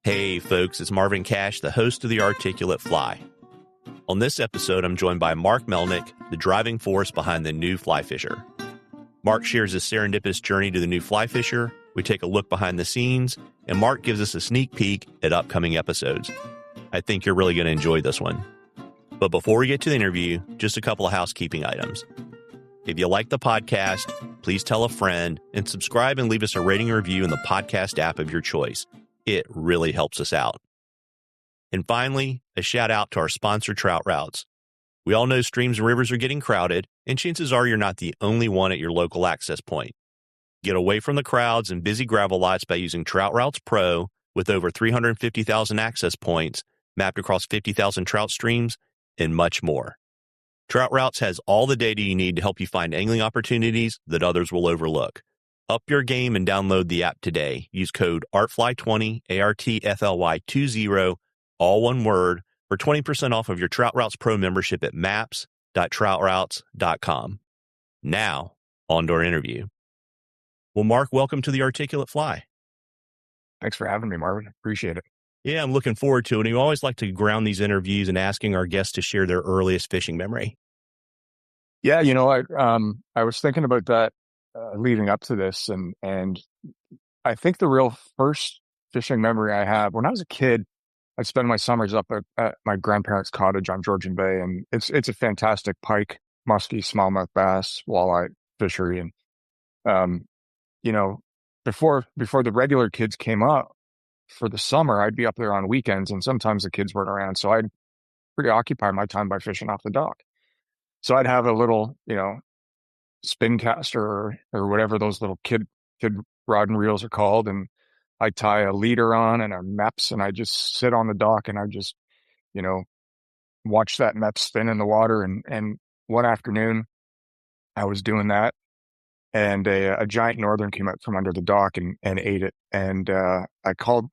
Hey folks, it's Marvin Cash, the host of The Articulate Fly. On this episode, I'm joined by Mark Melnyk, the driving force behind the New Fly Fisher. Mark shares his serendipitous journey to the New Fly Fisher, we take a look behind the scenes, and Mark gives us a sneak peek at upcoming episodes. I think you're really going to enjoy this one. But before we get to the interview, just a couple of housekeeping items. If you like the podcast, please tell a friend and subscribe and leave us a rating and review in the podcast app of your choice. It really helps us out. And finally, a shout out to our sponsor, Trout Routes. We all know streams and rivers are getting crowded, and chances are you're not the only one at your local access point. Get away from the crowds and busy gravel lots by using Trout Routes Pro with over 350,000 access points mapped across 50,000 trout streams and much more. Trout Routes has all the data you need to help you find angling opportunities that others will overlook. Up your game and download the app today. Use code ARTFLY20, ARTFLY20, all one word, for 20% off of your Trout Routes Pro membership at maps.troutroutes.com. Now, on to our interview. Well, Mark, welcome to the Articulate Fly. Thanks for having me, Marvin. Appreciate it. Yeah, I'm looking forward to it. And we always like to ground these interviews and asking our guests to share their earliest fishing memory. Yeah, I was thinking about that leading up to this, and I think the real first fishing memory I have, when I was a kid, I'd spend my summers up at my grandparents' cottage on Georgian Bay, and it's a fantastic pike, muskie, smallmouth bass, walleye fishery, and before the regular kids came up for the summer, I'd be up there on weekends, and sometimes the kids weren't around, so I'd preoccupy my time by fishing off the dock. So I'd have a little, spin caster or whatever those little kid rod and reels are called, and I tie a leader on and a MEPS, and I just sit on the dock and I just, watch that MEPS spin in the water. And one afternoon I was doing that, and a giant northern came out from under the dock and ate it. And I called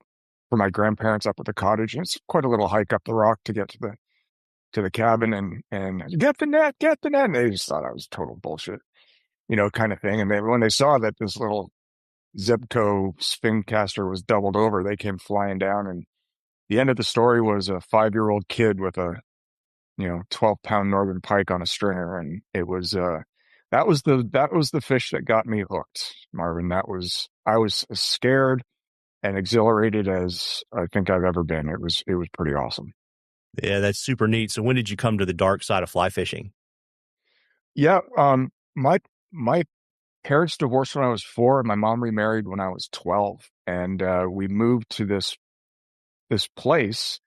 for my grandparents up at the cottage, and it's quite a little hike up the rock to get to the cabin, and get the net. And they just thought I was total bullshit, kind of thing. And when they saw that this little Zebco spin caster was doubled over, they came flying down. And the end of the story was a 5-year-old kid with a 12-pound northern pike on a stringer, and it was that was the fish that got me hooked, Marvin. I was as scared and exhilarated as I think I've ever been. It was pretty awesome. Yeah, that's super neat. So when did you come to the dark side of fly fishing? Yeah, my parents divorced when I was 4, and my mom remarried when I was 12, and we moved to this place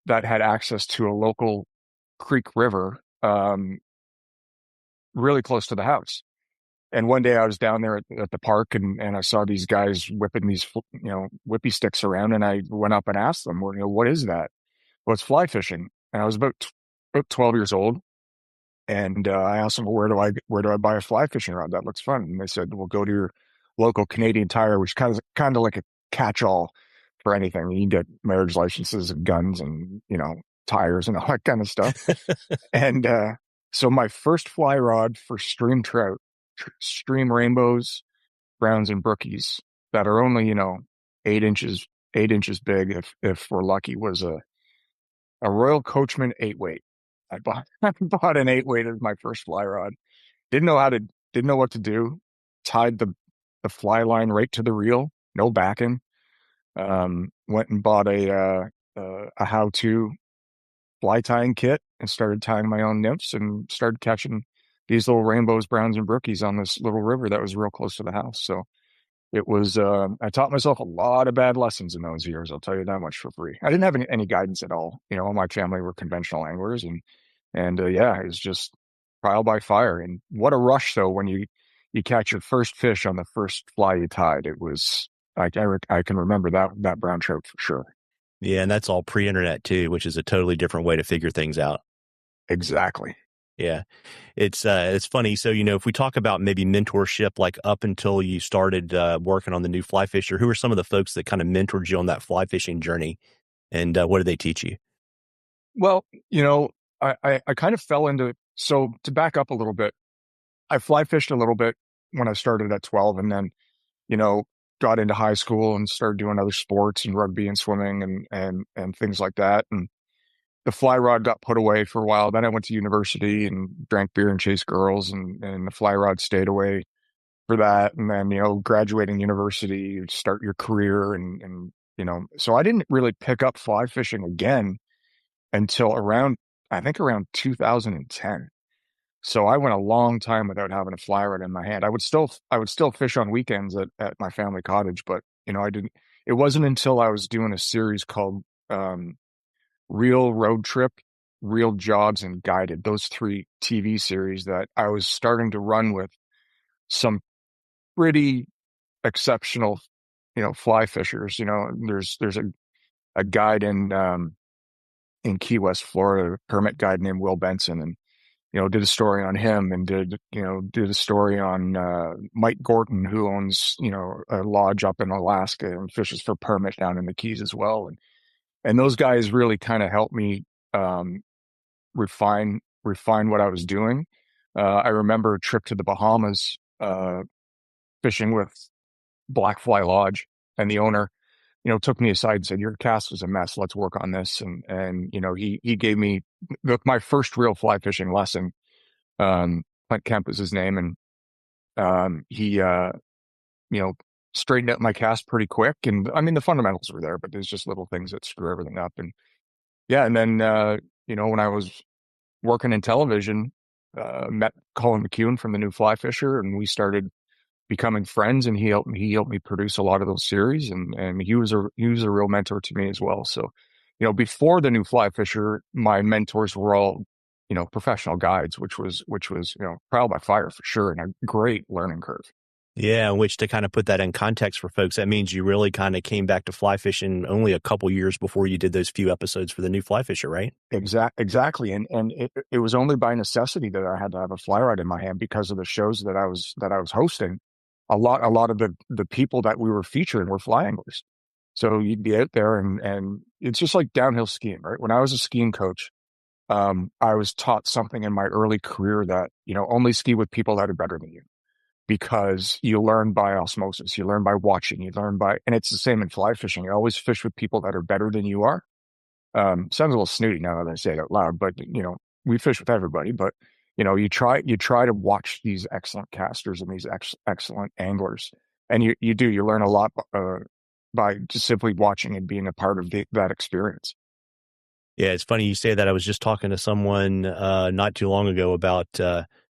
that had access to a local creek river, really close to the house. And one day I was down there at the park, and I saw these guys whipping these whippy sticks around, and I went up and asked them, well, what is that? Well, it's fly fishing. And I was about 12 years old. And I asked them, well, where do I buy a fly fishing rod? That looks fun. And they said, well, go to your local Canadian Tire, which is kind of like a catch-all for anything. You can get marriage licenses and guns and, tires and all that kind of stuff. And so my first fly rod for stream trout, stream rainbows, browns, and brookies that are only, 8 inches big, if we're lucky, was a Royal Coachman 8-weight. I bought an 8-weight as my first fly rod. Didn't know what to do. Tied the fly line right to the reel, no backing. Went and bought a how-to fly tying kit and started tying my own nymphs and started catching these little rainbows, browns, and brookies on this little river that was real close to the house. So it was, I taught myself a lot of bad lessons in those years. I'll tell you that much for free. I didn't have any guidance at all. All my family were conventional anglers, and it was just trial by fire. And what a rush though, when you catch your first fish on the first fly you tied. It was, I can remember that brown trout for sure. Yeah. And that's all pre-internet too, which is a totally different way to figure things out. Exactly. Yeah. It's funny. So, if we talk about maybe mentorship, like up until you started working on the New Fly Fisher, who are some of the folks that kind of mentored you on that fly fishing journey, and what did they teach you? Well, I kind of fell into, so to back up a little bit, I fly fished a little bit when I started at 12, and then, got into high school and started doing other sports and rugby and swimming and things like that. And the fly rod got put away for a while. Then I went to university and drank beer and chased girls, and the fly rod stayed away for that. And then, graduating university, you start your career so I didn't really pick up fly fishing again until I think around 2010. So I went a long time without having a fly rod in my hand. I would still fish on weekends at my family cottage, but it wasn't until I was doing a series called, Real Road Trip, Real Jobs, and Guided, those three TV series, that I was starting to run with some pretty exceptional, fly fishers. There's a guide in Key West, Florida, a permit guide named Will Benson, and did a story on him, and did a story on Mike Gorton, who owns a lodge up in Alaska and fishes for permit down in the Keys as well, and those guys really kind of helped me um, refine what I was doing. I remember a trip to the Bahamas, fishing with Blackfly Lodge, and the owner, took me aside and said, "Your cast is a mess. Let's work on this." And he gave me my first real fly fishing lesson. Clint Kemp is his name, and he you know straightened out my cast pretty quick. And I mean, the fundamentals were there, but there's just little things that screw everything up. And yeah, and then when I was working in television, met Colin McEwen from the New Fly Fisher, and we started becoming friends. And he helped me produce a lot of those series, and he was a real mentor to me as well. So, before the New Fly Fisher, my mentors were all professional guides, which was trial by fire for sure, and a great learning curve. Yeah, which to kind of put that in context for folks, that means you really kind of came back to fly fishing only a couple years before you did those few episodes for the New Fly Fisher, right? Exactly, and it was only by necessity that I had to have a fly rod in my hand because of the shows that I was hosting. A lot of the people that we were featuring were fly anglers, so you'd be out there, and it's just like downhill skiing, right? When I was a skiing coach, I was taught something in my early career that only ski with people that are better than you, because you learn by osmosis, you learn by watching, and it's the same in fly fishing. You always fish with people that are better than you are. Sounds a little snooty now that I say it out loud, but we fish with everybody. But you try to watch these excellent casters and these excellent anglers, and you learn a lot by just simply watching and being a part of that experience. Yeah, it's funny you say that. I was just talking to someone not too long ago about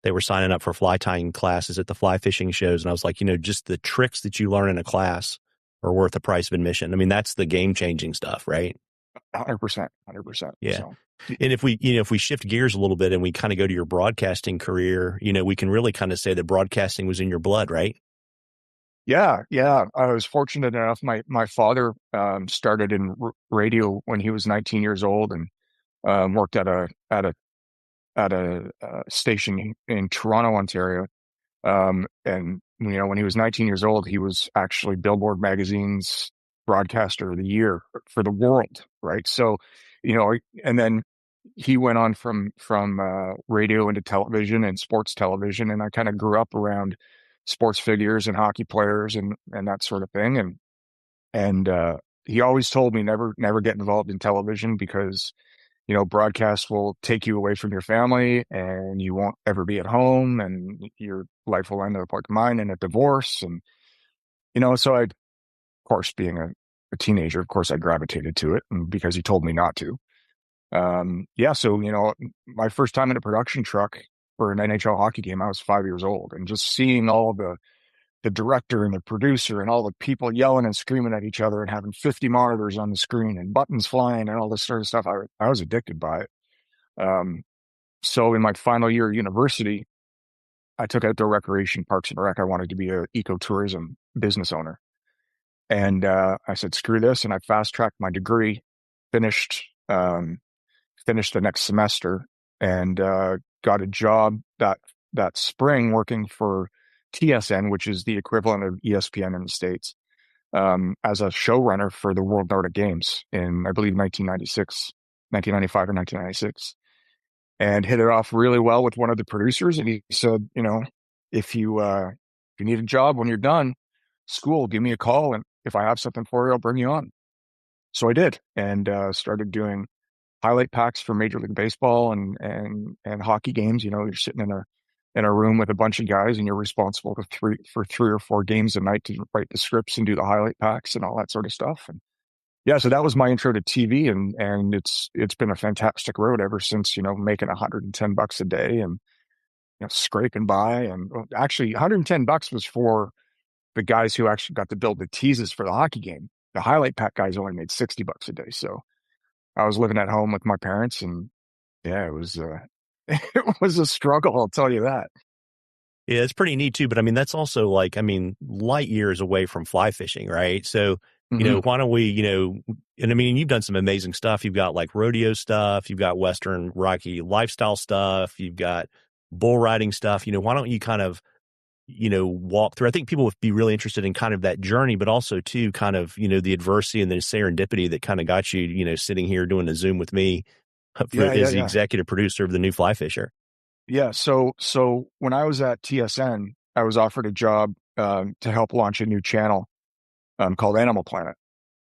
they were signing up for fly tying classes at the fly fishing shows, and I was like, just the tricks that you learn in a class are worth the price of admission. I mean, that's the game changing stuff, right? 100%, 100%. Yeah. So And if we shift gears a little bit and we kind of go to your broadcasting career, we can really kind of say that broadcasting was in your blood, right? yeah, yeah. I was fortunate enough. My father started in radio when he was 19 years old, and worked at a station in Toronto, Ontario. And when he was 19 years old, he was actually Billboard Magazine's Broadcaster of the Year for the world, right? So, and then he went on from radio into television and sports television, and I kind of grew up around sports figures and hockey players and that sort of thing, and he always told me never get involved in television, because broadcast will take you away from your family, and you won't ever be at home, and your life will end up like mine in a divorce. And, so of course, being a teenager, of course, I gravitated to it, and because he told me not to. Yeah. So, my first time in a production truck for an NHL hockey game, I was 5 years old, and just seeing all the director and the producer and all the people yelling and screaming at each other and having 50 monitors on the screen and buttons flying and all this sort of stuff, I was addicted by it. Um, so in my final year of university, I took outdoor recreation, parks and rec. I wanted to be an ecotourism business owner. And I said, screw this. And I fast tracked my degree, finished, um, finished the next semester, and got a job that spring working for TSN, which is the equivalent of ESPN in the States, as a showrunner for the World Nordic Games in, I believe, 1996, 1995 or 1996. And hit it off really well with one of the producers. And he said, if you need a job when you're done, school, give me a call. And if I have something for you, I'll bring you on. So I did, and started doing highlight packs for Major League Baseball and hockey games. You know, you're sitting in a room with a bunch of guys, and you're responsible for 3 or 4 games a night to write the scripts and do the highlight packs and all that sort of stuff. And yeah, so that was my intro to TV, and it's been a fantastic road ever since. You know, making $110 a day and scraping by. And well, actually, $110 was for the guys who actually got to build the teases for the hockey game. The highlight pack guys only made $60 a day. So I was living at home with my parents, and yeah, it was it was a struggle, I'll tell you that. Yeah, it's pretty neat too. But I mean, that's also like, I mean, light years away from fly fishing, right? So, Hmm. why don't we, and I mean, you've done some amazing stuff. You've got like rodeo stuff, you've got Western Rocky lifestyle stuff, you've got bull riding stuff. Why don't you kind of, walk through? I think people would be really interested in kind of that journey, but also too kind of, the adversity and the serendipity that kind of got you, sitting here doing a Zoom with me Yeah, yeah, as the yeah, executive producer of the new Fly Fisher. yeah. So when I was at TSN, I was offered a job to help launch a new channel called Animal Planet.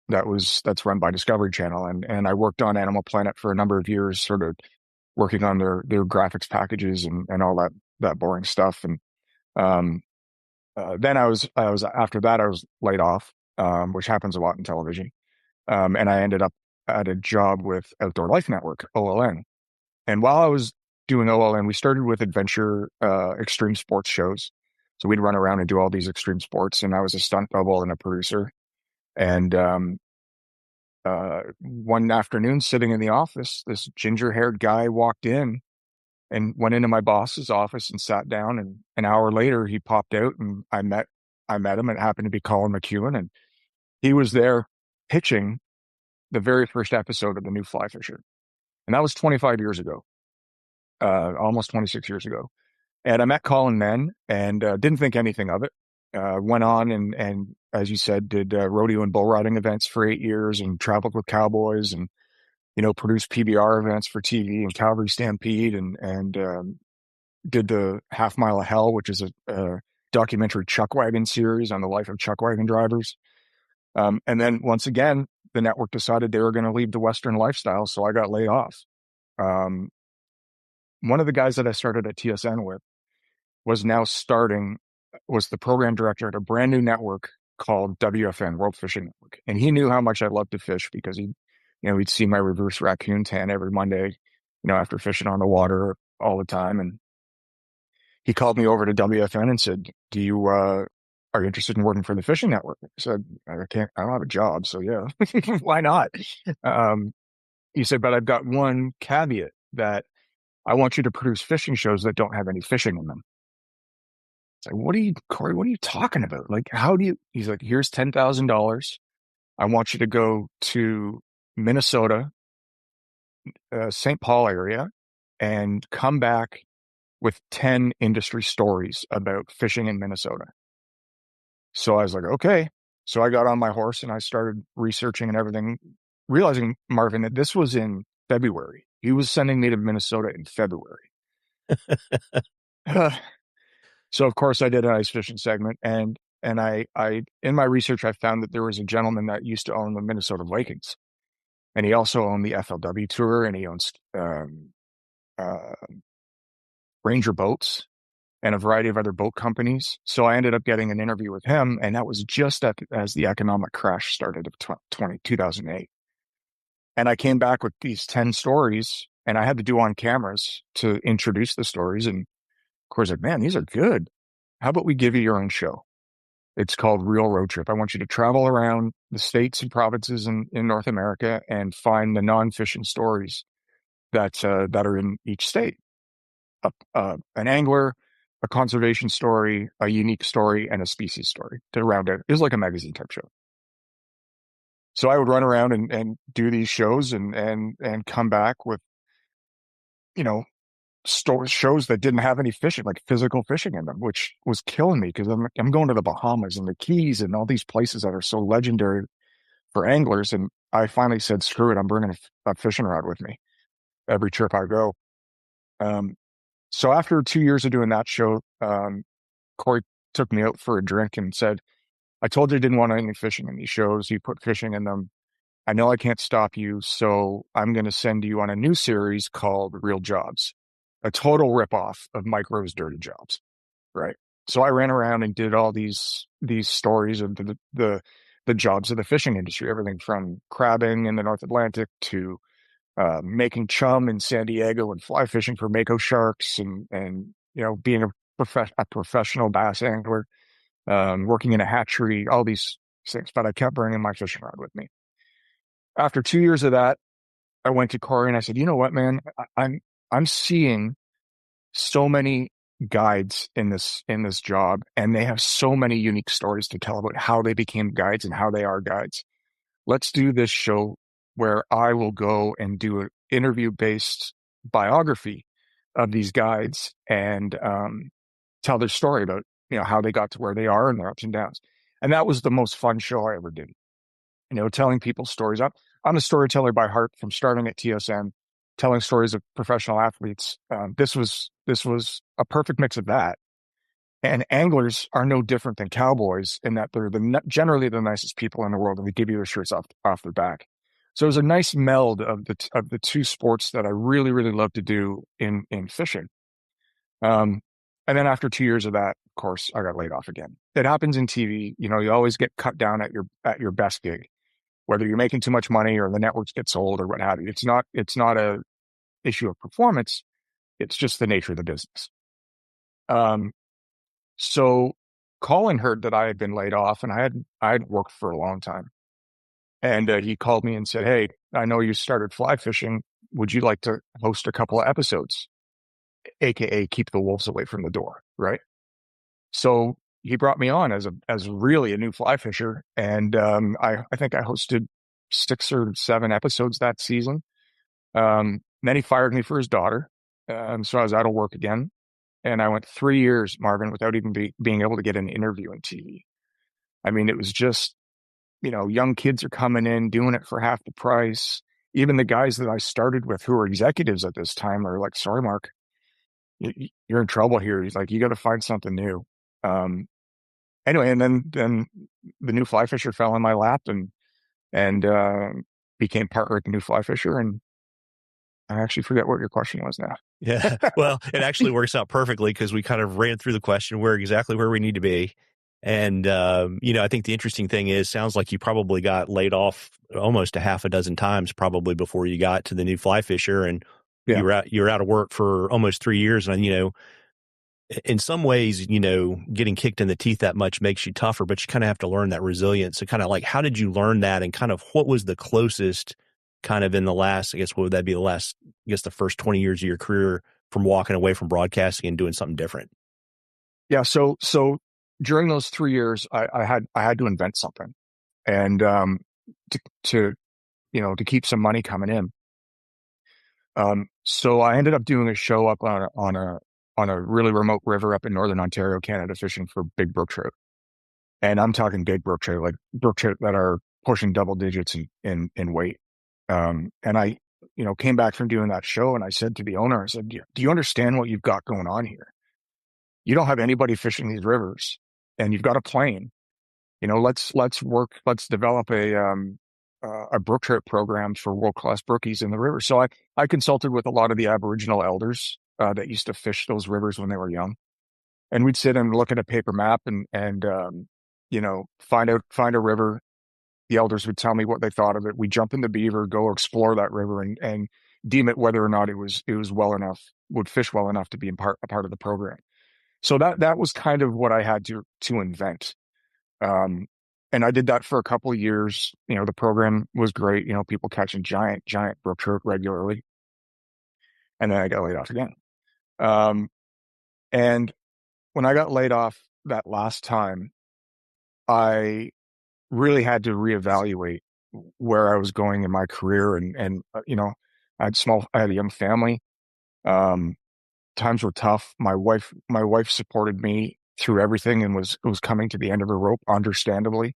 That's run by Discovery Channel, and I worked on Animal Planet for a number of years, sort of working on their graphics packages and all that boring stuff. And um, then I was after that I was laid off, which happens a lot in television. And I ended up at a job with Outdoor Life Network, OLN. And while I was doing OLN, we started with adventure extreme sports shows. So we'd run around and do all these extreme sports, and I was a stunt double and a producer. And one afternoon, sitting in the office, this ginger-haired guy walked in and went into my boss's office and sat down. And an hour later, he popped out, and I met him. It happened to be Colin McEwen, and he was there pitching the very first episode of the new Fly Fisher, and that was 25 years ago, almost 26 years ago. And I met Colin then, and didn't think anything of it. Went on and as you said, did rodeo and bull riding events for 8 years, and traveled with cowboys, and produced PBR events for TV and Calgary Stampede, and did the Half Mile of Hell, which is a documentary chuck wagon series on the life of chuck wagon drivers. And then once again, the network decided they were going to leave the Western lifestyle, so I got laid off. Um, one of the guys that I started at TSN with was now starting, was the program director at a brand new network called WFN, World Fishing Network. And he knew how much I loved to fish because he'd see my reverse raccoon tan every Monday, after fishing on the water all the time. And he called me over to WFN and said, are you interested in working for the fishing network? I said, I don't have a job. So yeah, why not? Um, he said, but I've got one caveat that I want you to produce fishing shows that don't have any fishing in them. It's like, Corey, what are you talking about? Like, he's like, here's $10,000. I want you to go to Minnesota, St. Paul area, and come back with 10 industry stories about fishing in Minnesota. So I was like, okay. So I got on my horse and I started researching and everything, realizing, Marvin, that this was in February. He was sending me to Minnesota in February. So of course I did an ice fishing segment, and I in my research I found that there was a gentleman that used to own the Minnesota Vikings, and he also owned the FLW Tour, and he owns uh, Ranger boats and a variety of other boat companies. So I ended up getting an interview with him, and that was just as the economic crash started of 2008. And I came back with these 10 stories, and I had to do on cameras to introduce the stories. And of course, like, man, these are good. How about we give you your own show? It's called Real Road Trip. I want you to travel around the states and provinces in North America and find the non-fishing stories that are in each state. An angler, a conservation story, a unique story, and a species story to round out. It was like a magazine type show. So I would run around and do these shows and come back with, you know, shows that didn't have any fishing, like physical fishing in them, which was killing me because I'm going to the Bahamas and the Keys and all these places that are so legendary for anglers. And I finally said, screw it, I'm bringing a fishing rod with me every trip I go. Um, so after 2 years of doing that show, Corey took me out for a drink and said, I told you I didn't want any fishing in these shows. You put fishing in them. I know I can't stop you, so I'm going to send you on a new series called Real Jobs, a total ripoff of Mike Rowe's Dirty Jobs, right? So I ran around and did all these stories of the jobs of the fishing industry, everything from crabbing in the North Atlantic to making chum in San Diego and fly fishing for mako sharks and being a professional bass angler, working in a hatchery, all these things. But I kept bringing my fishing rod with me. After 2 years of that, I went to Corey and I said, you know what, man, I'm seeing so many guides in this job, and they have so many unique stories to tell about how they became guides and how they are guides. Let's do this show where I will go and do an interview-based biography of these guides and tell their story about how they got to where they are and their ups and downs. And that was the most fun show I ever did. Telling people stories. I'm a storyteller by heart from starting at TSN, telling stories of professional athletes. This was a perfect mix of that. And anglers are no different than cowboys in that they're generally the nicest people in the world, and they give you their shirts off their back. So it was a nice meld of the two sports that I really, really love to do in fishing. And then after 2 years of that, of course, I got laid off again. It happens in TV. You always get cut down at your best gig, whether you're making too much money or the networks get sold or what have you. It's not a issue of performance. It's just the nature of the business. So Colin heard that I had been laid off, and I had worked for a long time. And he called me and said, "Hey, I know you started fly fishing. Would you like to host a couple of episodes, aka keep the wolves away from the door?" Right. So he brought me on as really a new fly fisher, and I think I hosted 6 or 7 episodes that season. Then he fired me for his daughter, so I was out of work again, and I went 3 years, Marvin, without even being able to get an interview on TV. I mean, it was just young kids are coming in doing it for half the price. Even the guys that I started with, who were executives at this time, are like, "Sorry, Mark, you're in trouble here." He's like, "You got to find something new." Um, anyway, and then the New Fly Fisher fell in my lap and became partner at the New Fly Fisher. And I actually forget what your question was now. Yeah. Well, it actually works out perfectly because we kind of ran through the question. We're exactly where we need to be. And, I think the interesting thing is, sounds like you probably got laid off almost a half a dozen times probably before you got to the New Fly Fisher, and Yeah. you were out of work for almost 3 years. And, in some ways, getting kicked in the teeth that much makes you tougher, but you kind of have to learn that resilience. So kind of like, how did you learn that? And kind of what was the closest kind of in the last, I guess, what would that be, the first 20 years of your career from walking away from broadcasting and doing something different? Yeah. So during those 3 years, I had to invent something, and to to keep some money coming in. So I ended up doing a show up on a really remote river up in northern Ontario, Canada, fishing for big brook trout. And I'm talking big brook trout, like brook trout that are pushing double digits in weight. And I, came back from doing that show, and I said to the owner, I said, "Do you understand what you've got going on here? You don't have anybody fishing these rivers, and you've got a plane. Let's develop a brook trout program for world-class brookies in the river." So I consulted with a lot of the Aboriginal elders that used to fish those rivers when they were young, and we'd sit and look at a paper map and find a river. The elders would tell me what they thought of it. We'd jump in the beaver, go explore that river, and deem it whether or not it was well enough, would fish well enough to be a part of the program. So that was kind of what I had to invent. And I did that for a couple of years. The program was great. People catching giant brook trout regularly. And then I got laid off again. And when I got laid off that last time, I really had to reevaluate where I was going in my career. And I had a young family. Um, Times were tough. My wife supported me through everything and was coming to the end of her rope, understandably,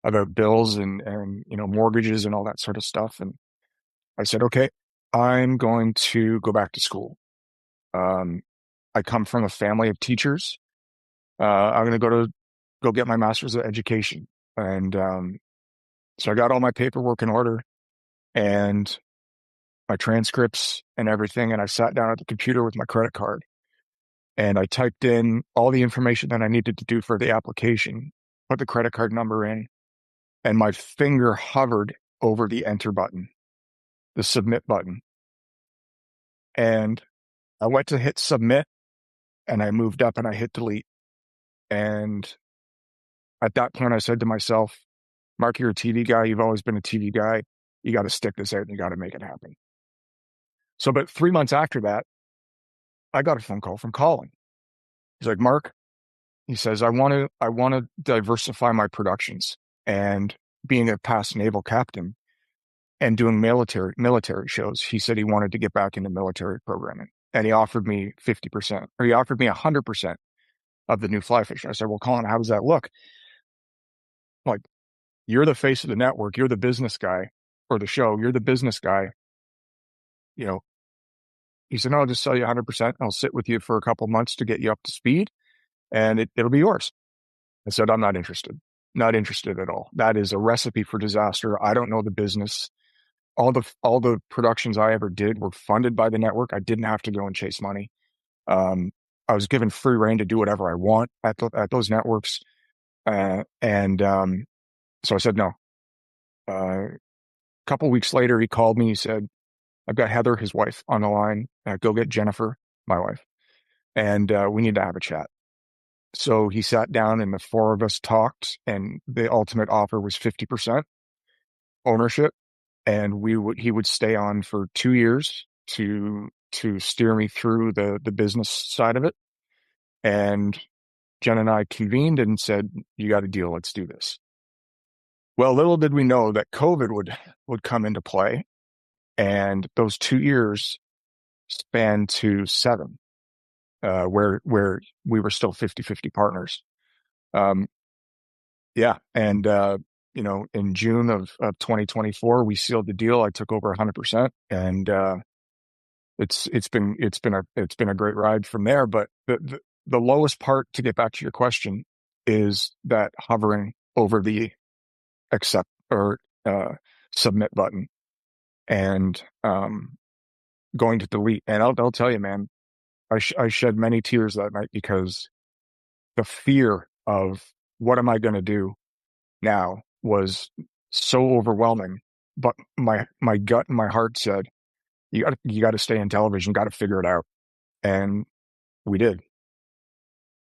about bills and mortgages and all that sort of stuff. And I said, "Okay, I'm going to go back to school." I come from a family of teachers. I'm going to go to go get my master's of education. And so I got all my paperwork in order and my transcripts and everything. And I sat down at the computer with my credit card and I typed in all the information that I needed to do for the application, put the credit card number in, and my finger hovered over the enter button, the submit button. And I went to hit submit and I moved up and I hit delete. And at that point, I said to myself, Mark, you're a TV guy. You've always been a TV guy. You got to stick this out and you got to make it happen. So about 3 months after that, I got a phone call from Colin. He's like, Mark, he says, I want to diversify my productions. And being a past naval captain and doing military shows, he said he wanted to get back into military programming. And he offered me 50%, or he offered me 100% of the new Fly Fisher. I said, well, Colin, how does that look? Like, you're the face of the network. You're the business guy for the show. You're the business guy. You know, he said, no, I'll just sell you 100%. I'll sit with you for a couple months to get you up to speed and it'll be yours. I said, I'm not interested. Not interested at all. That is a recipe for disaster. I don't know the business. All the productions I ever did were funded by the network. I didn't have to go and chase money. I was given free reign to do whatever I want at those networks. So I said no. A couple weeks later, he called me. He said, I've got Heather, his wife, on the line. Go get Jennifer, my wife, and we need to have a chat. So he sat down and the four of us talked, and the ultimate offer was 50% ownership, and he would stay on for 2 years to steer me through the business side of it. And Jen and I convened and said, you got a deal, let's do this. Well, little did we know that COVID would come into play, and those 2 years spanned to 7, where we were still 50-50 partners. Yeah. And, in June of 2024, we sealed the deal. I took over 100%, and it's been a great ride from there. But the lowest part, to get back to your question, is that hovering over the accept or submit button and going to delete. And I'll tell you, man, I shed many tears that night because the fear of what am I going to do now was so overwhelming. But my gut and my heart said, you got to stay in television, got to figure it out. And we did.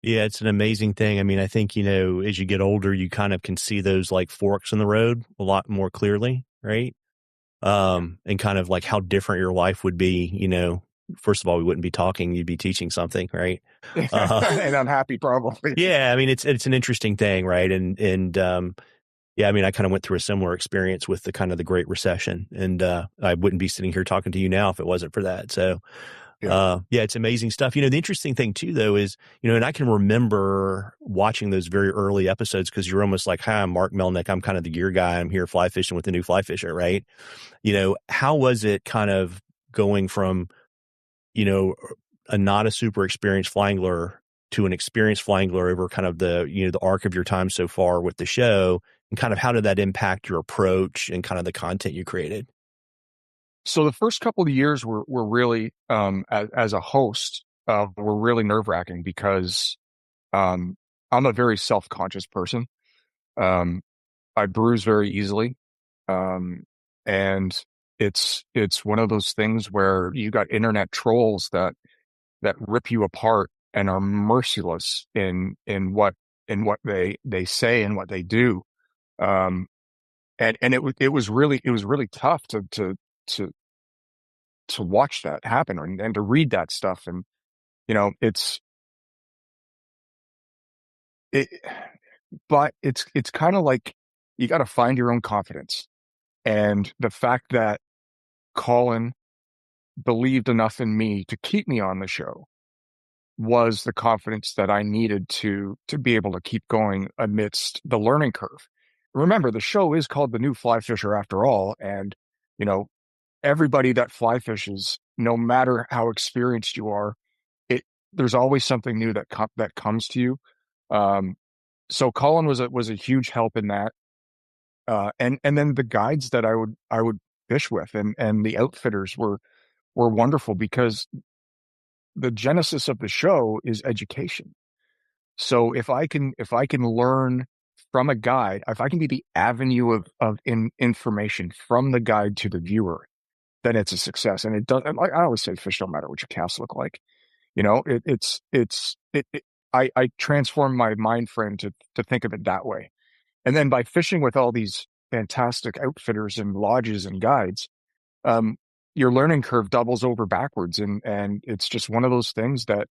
Yeah, it's an amazing thing. I mean, I think, as you get older, you kind of can see those like forks in the road a lot more clearly, right? And kind of like how different your life would be, first of all, we wouldn't be talking, you'd be teaching something, right? And unhappy probably. Yeah. I mean, it's an interesting thing, right? And yeah, I mean, I kind of went through a similar experience with the kind of the Great Recession, and I wouldn't be sitting here talking to you now if it wasn't for that. So, yeah, it's amazing stuff. The interesting thing too, though, is, and I can remember watching those very early episodes because you're almost like, hi, I'm Mark Melnyk. I'm kind of the gear guy. I'm here fly fishing with the new Fly Fisher, right? How was it kind of going from, a not a super experienced flying angler to an experienced flying angler over kind of the, the arc of your time so far with the show, and kind of how did that impact your approach and kind of the content you created? So the first couple of years were really, as a host, were really nerve-wracking because I'm a very self-conscious person. I bruise very easily, and it's one of those things where you got internet trolls that rip you apart and are merciless in what they say and what they do. And it was really tough to watch that happen and to read that stuff. And, but it's kind of like you got to find your own confidence. And the fact that Colin believed enough in me to keep me on the show was the confidence that I needed to be able to keep going amidst the learning curve. Remember, the show is called The New Fly Fisher after all. And, everybody that fly fishes, no matter how experienced you are, there's always something new that comes to you. so Colin was a huge help in that. And then the guides that I would fish with and the outfitters were wonderful because the genesis of the show is education. So if I can learn from a guide, if I can be the avenue of information from the guide to the viewer, then it's a success. And it does. Like I always say, fish don't matter what your casts look like. I transform my mind frame to think of it that way. And then by fishing with all these fantastic outfitters and lodges and guides, um, your learning curve doubles over backwards, and it's just one of those things that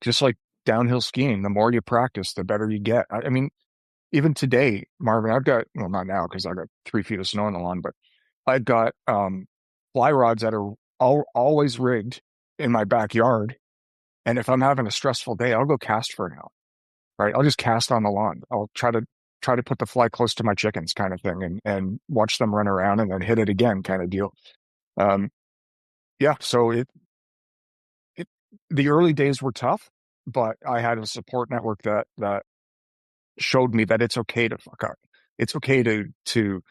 just like downhill skiing, the more you practice, the better you get. I mean, even today, Marvin, I've got, well, not now because I've got 3 feet of snow on the lawn, but I've got fly rods that are always rigged in my backyard. And if I'm having a stressful day, I'll go cast for an hour, right? I'll just cast on the lawn. I'll try to put the fly close to my chickens kind of thing and watch them run around and then hit it again kind of deal. Um, yeah, so it the early days were tough, but I had a support network that showed me that it's okay to fuck up. It's okay to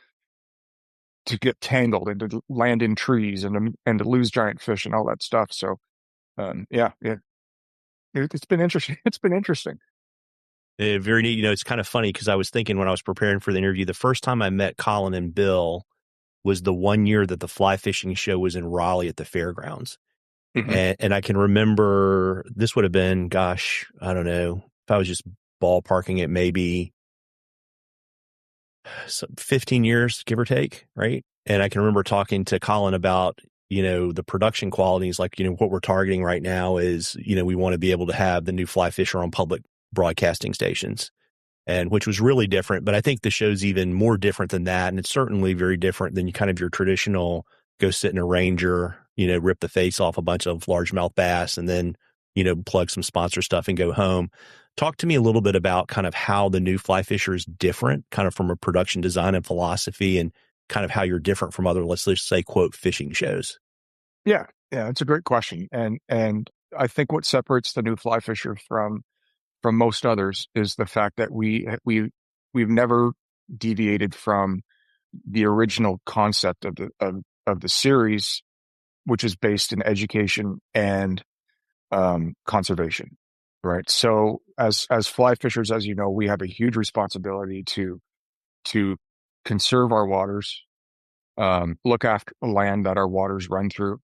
get tangled and to land in trees and to lose giant fish and all that stuff. So yeah, it's been interesting. It's been interesting. Very neat. It's kind of funny because I was thinking when I was preparing for the interview, the first time I met Colin and Bill was the one year that the fly fishing show was in Raleigh at the fairgrounds. Mm-hmm. And I can remember this would have been, gosh, I don't know, if I was just ballparking it, maybe 15 years, give or take, right? And I can remember talking to Colin about, the production qualities, like, what we're targeting right now is, we want to be able to have the new Fly Fisher on public broadcasting stations, and which was really different. But I think the show's even more different than that. And it's certainly very different than your traditional go sit in a Ranger, rip the face off a bunch of largemouth bass and then, plug some sponsor stuff and go home. Talk to me a little bit about kind of how the new Fly Fisher is different, kind of from a production design and philosophy, and kind of how you're different from other, let's just say, quote, fishing shows. Yeah, it's a great question, and I think what separates the new Fly Fisher from most others is the fact that we've never deviated from the original concept of the series, which is based in education and conservation, right? So as fly fishers, as you know, we have a huge responsibility to conserve our waters, look after the land that our waters run through,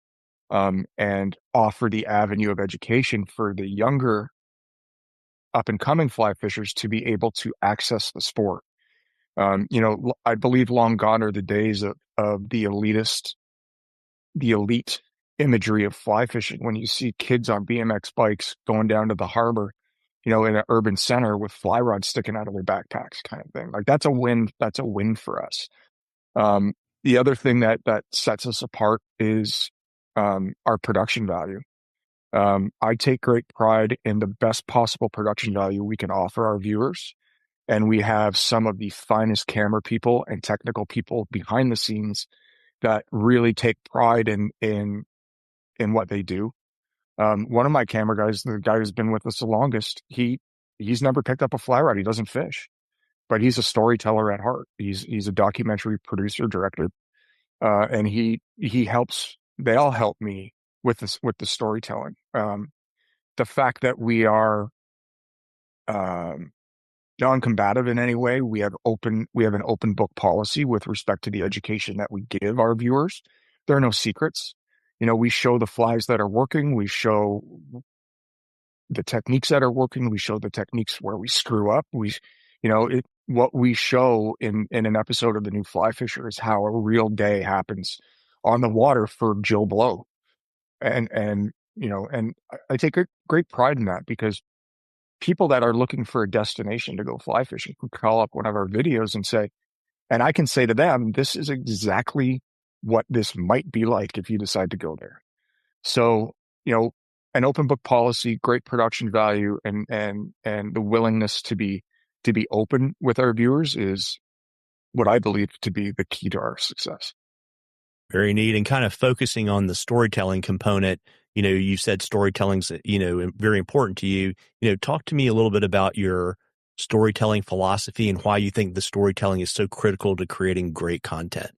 and offer the avenue of education for the younger up and coming fly fishers to be able to access the sport. I believe long gone are the days of the elite imagery of fly fishing when you see kids on BMX bikes going down to the harbor, in an urban center with fly rods sticking out of their backpacks kind of thing. Like that's a win. That's a win for us. The other thing that sets us apart is our production value. I take great pride in the best possible production value we can offer our viewers. And we have some of the finest camera people and technical people behind the scenes that really take pride in what they do. One of my camera guys, the guy who's been with us the longest, he's never picked up a fly rod. He doesn't fish, but he's a storyteller at heart. He's a documentary producer, director, and he helps. They all help me with the storytelling. The fact that we are non-combative in any way, we have an open book policy with respect to the education that we give our viewers. There are no secrets. We show the flies that are working. We show the techniques that are working. We show the techniques where we screw up. What we show in an episode of the new Fly Fisher is how a real day happens on the water for Joe Blow. And I take great pride in that because people that are looking for a destination to go fly fishing can call up one of our videos and say, and I can say to them, this is exactly what this might be like if you decide to go there. So, an open book policy, great production value, and the willingness to be open with our viewers is what I believe to be the key to our success. Very neat. And kind of focusing on the storytelling component, you said storytelling's, very important to you. Talk to me a little bit about your storytelling philosophy and why you think the storytelling is so critical to creating great content?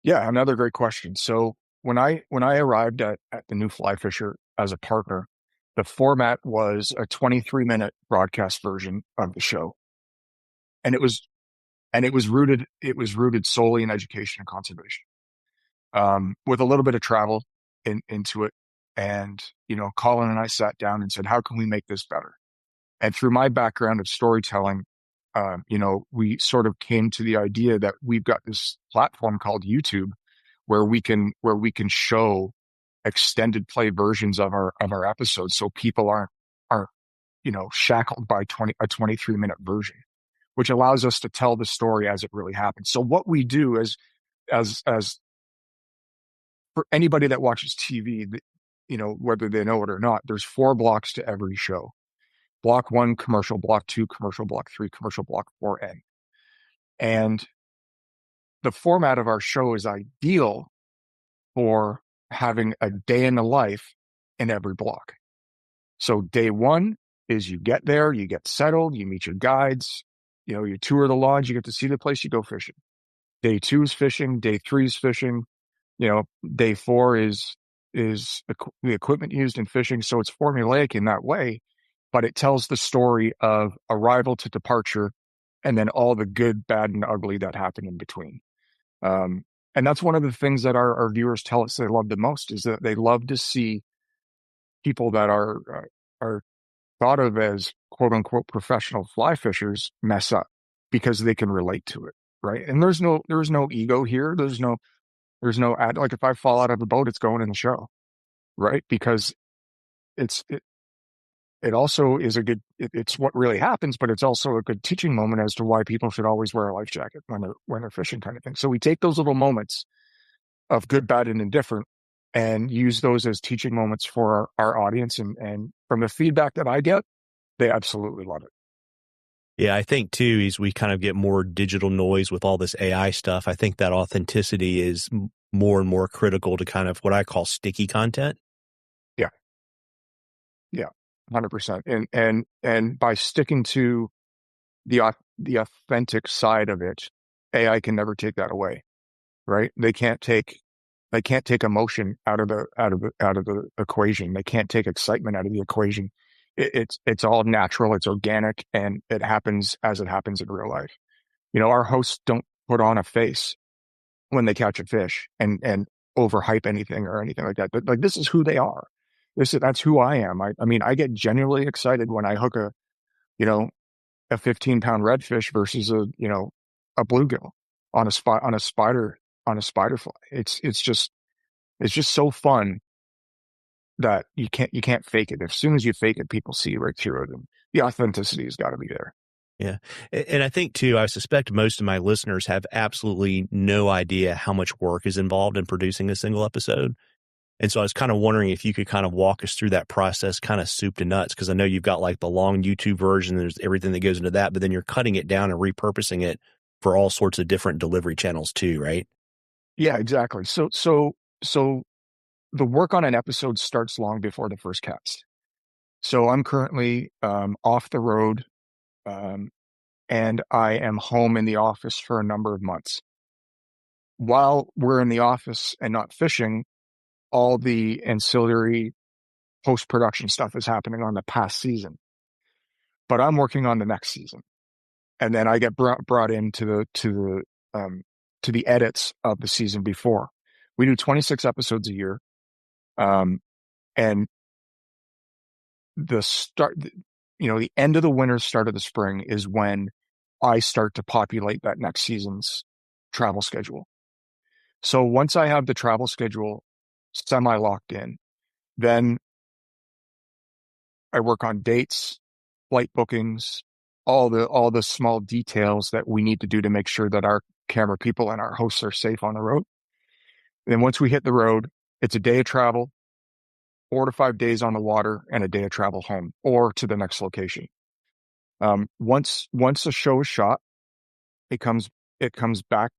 Yeah, another great question. So when I arrived at the New Fly Fisher as a partner, the format was a 23-minute broadcast version of the show. And it was rooted solely in education and conservation. With a little bit of travel into it. And, Colin and I sat down and said, how can we make this better? And through my background of storytelling, we sort of came to the idea that we've got this platform called YouTube where we can show extended play versions of our episodes, so people aren't shackled by a 23-minute version, which allows us to tell the story as it really happens. So what we do is, as for anybody that watches TV, whether they know it or not, there's 4 blocks to every show. Block 1, commercial; block 2, commercial; block 3, commercial; block 4, end. And the format of our show is ideal for having a day in the life in every block. So day 1 is you get there, you get settled, you meet your guides, you tour the lodge, you get to see the place, you go fishing. Day 2 is fishing. Day 3 is fishing. Day 4 is the equipment used in fishing. So it's formulaic in that way, but it tells the story of arrival to departure and then all the good, bad, and ugly that happen in between. And that's one of the things that our viewers tell us they love the most, is that they love to see people that are thought of as quote unquote professional fly fishers mess up, because they can relate to it. Right. And there's no ego here. There's no like, if I fall out of a boat, it's going in the show. Right. Because it also is it's what really happens, but it's also a good teaching moment as to why people should always wear a life jacket when they're fishing, kind of thing. So we take those little moments of good, bad, and indifferent and use those as teaching moments for our audience. And from the feedback that I get, they absolutely love it. Yeah, I think too, as we kind of get more digital noise with all this AI stuff, I think that authenticity is more and more critical to kind of what I call sticky content. Yeah. Yeah. 100%. And by sticking to the authentic side of it, AI can never take that away. Right? They can't take emotion out of the equation. They can't take excitement out of the equation. It's all natural. It's organic, and it happens as it happens in real life. Our hosts don't put on a face when they catch a fish and overhype anything or anything like that. But like, this is who they are. That's who I am. I mean, I get genuinely excited when I hook a 15-pound redfish versus a bluegill on a spider fly. It's just so fun that you can't fake it. As soon as you fake it, people see right through it, and the authenticity has got to be there. Yeah. And I think too, I suspect most of my listeners have absolutely no idea how much work is involved in producing a single episode. And so I was kind of wondering if you could kind of walk us through that process, kind of soup to nuts, because I know you've got like the long YouTube version, there's everything that goes into that, but then you're cutting it down and repurposing it for all sorts of different delivery channels too, right? Yeah, exactly. So the work on an episode starts long before the first cast. So I'm currently off the road, and I am home in the office for a number of months. While we're in the office and not fishing, all the ancillary post-production stuff is happening on the past season. But I'm working on the next season, and then I get brought into the edits of the season before. We do 26 episodes a year, and the end of the winter, start of the spring is when I start to populate that next season's travel schedule. So once I have the travel schedule semi locked in, then I work on dates, flight bookings, all the small details that we need to do to make sure that our camera people and our hosts are safe on the road. And then once we hit the road, it's a day of travel, 4 to 5 days on the water, and a day of travel home or to the next location. Once a show is shot, it comes back.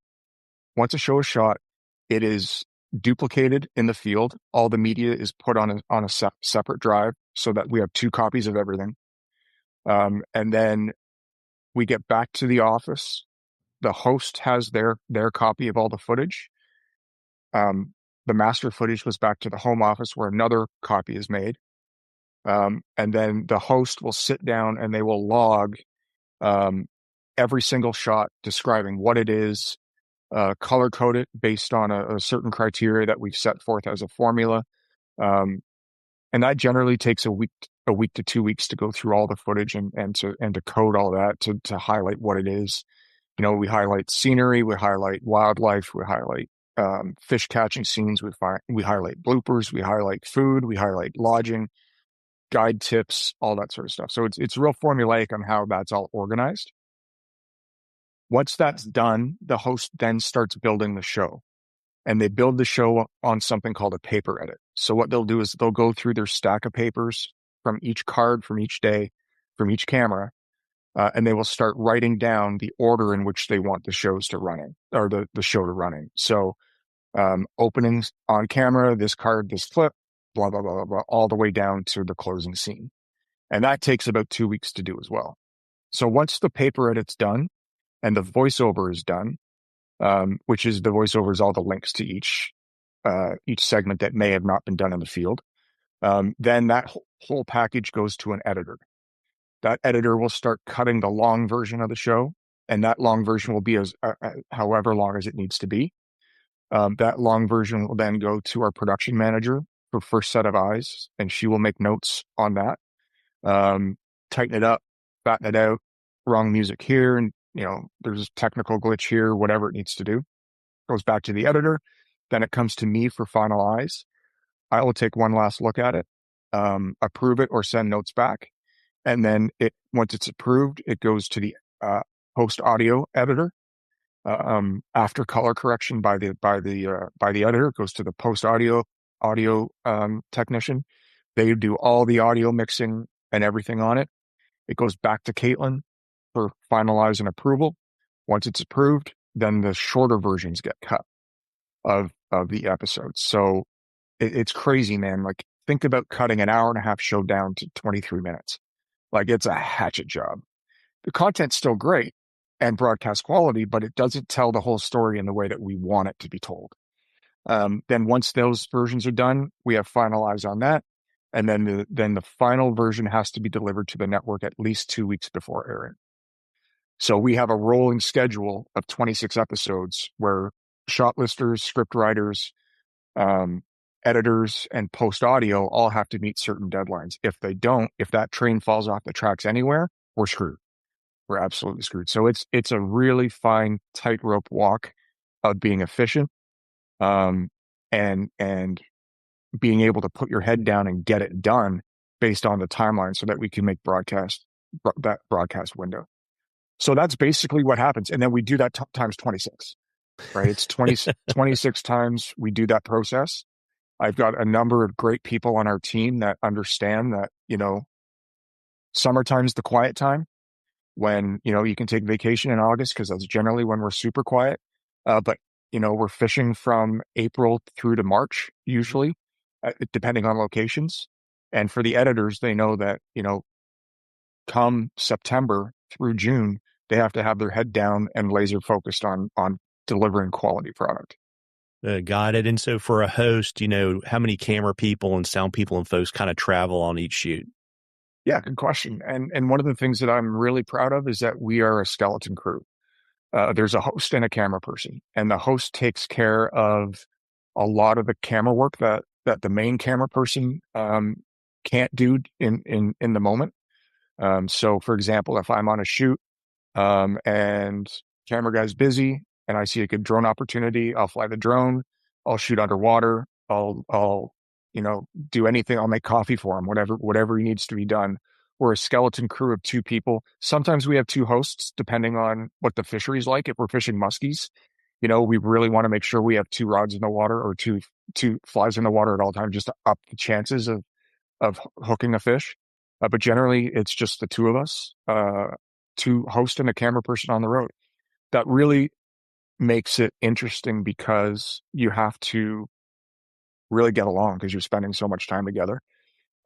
Once a show is shot, it is duplicated in the field. All the media is put on a separate drive so that we have 2 copies of everything. And then We get back to the office. The host has their copy of all the footage. The master footage goes back to the home office where another copy is made. And then the host will sit down and they will log every single shot, describing what it is, color code it based on a certain criteria that we've set forth as a formula. And that generally takes a week to 2 weeks to go through all the footage and to code all that to highlight what it is. You know, we highlight scenery, we highlight wildlife, we highlight fish catching scenes, we highlight bloopers, we highlight food, we highlight lodging, guide tips, all that sort of stuff. So it's real formulaic on how that's all organized. Once that's done, the host then starts building the show. And they build the show on something called a paper edit. So what they'll do is they'll go through their stack of papers from each card, from each day, from each camera, and they will start writing down the order in which they want the shows to run in, or the show to run in. So openings on camera, this card, this flip, blah, blah, blah, blah, blah, all the way down to the closing scene. And that takes about 2 weeks to do as well. So once the paper edit's done and the voiceover is done, which is the voiceover is all the links to each segment that may have not been done in the field. Then that whole package goes to an editor. That editor will start cutting the long version of the show, and that long version will be as however long as it needs to be. That long version will then go to our production manager for first set of eyes, and she will make notes on that, tighten it up, fatten it out, wrong music here, and there's a technical glitch here, whatever it needs to do. Goes back to the editor. Then it comes to me for final eyes. I will take one last look at it, approve it or send notes back. And then once it's approved, it goes to the post audio editor. After color correction by the editor, it goes to the post audio technician. They do all the audio mixing and everything on it. It goes back to Caitlin for finalize and approval. Once it's approved, then the shorter versions get cut of the episodes. So it's crazy, man. Like, think about cutting an hour and a half show down to 23 minutes. Like, it's a hatchet job. The content's still great and broadcast quality, but it doesn't tell the whole story in the way that we want it to be told. Then once those versions are done, we have finalized on that. And then the final version has to be delivered to the network at least 2 weeks before airing. So we have a rolling schedule of 26 episodes where shot listers, script writers, editors, and post audio all have to meet certain deadlines. If they don't, if that train falls off the tracks anywhere, we're screwed. We're absolutely screwed. So it's a really fine tightrope walk of being efficient, and being able to put your head down and get it done based on the timeline so that we can make that broadcast window. So that's basically what happens. And then we do that times 26, right? It's 26 times we do that process. I've got a number of great people on our team that understand that, summertime's the quiet time when, you can take vacation in August because that's generally when we're super quiet. But, we're fishing from April through to March, usually, depending on locations. And for the editors, they know that, come September through June, they have to have their head down and laser focused on delivering quality product. Got it. And so for a host, how many camera people and sound people and folks kind of travel on each shoot? Yeah, good question. And one of the things that I'm really proud of is that we are a skeleton crew. There's a host and a camera person, and the host takes care of a lot of the camera work that the main camera person can't do in the moment. So for example, if I'm on a shoot and camera guy's busy and I see a good drone opportunity, I'll fly the drone, I'll shoot underwater, I'll do anything. I'll make coffee for him, whatever needs to be done. We're a skeleton crew of 2 people. Sometimes we have 2 hosts, depending on what the fishery's like. If we're fishing muskies, we really want to make sure we have 2 rods in the water or two flies in the water at all times, just to up the chances of hooking a fish. But generally, it's just the 2 of us, 2 host and a camera person on the road. That really makes it interesting because you have to really get along because you're spending so much time together.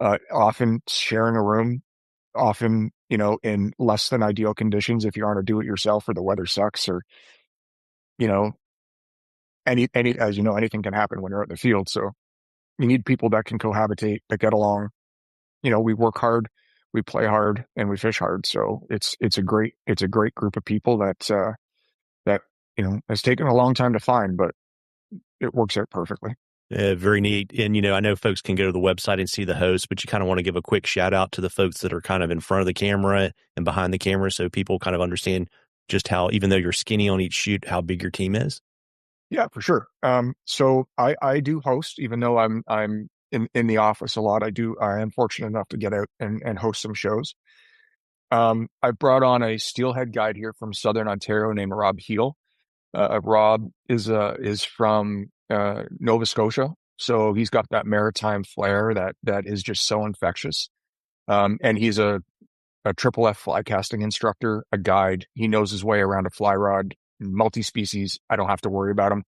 Often sharing a room, often, in less than ideal conditions if you're on a do-it-yourself or the weather sucks or, you know, as you know, anything can happen when you're out in the field. So you need people that can cohabitate, that get along. We work hard, we play hard, and we fish hard. So it's a great group of people that has taken a long time to find, but it works out perfectly. Very neat. And, I know folks can go to the website and see the hosts, but you kind of want to give a quick shout out to the folks that are kind of in front of the camera and behind the camera so people kind of understand just how, even though you're skinny on each shoot, how big your team is. Yeah, for sure. So I do host, even though I'm in the office a lot. I am fortunate enough to get out and host some shows. I brought on a steelhead guide here from Southern Ontario named Rob Heel. Rob is from Nova Scotia, so he's got that maritime flair that is just so infectious. And he's a triple F fly casting instructor, a guide. He knows his way around a fly rod, multi-species. I don't have to worry about him.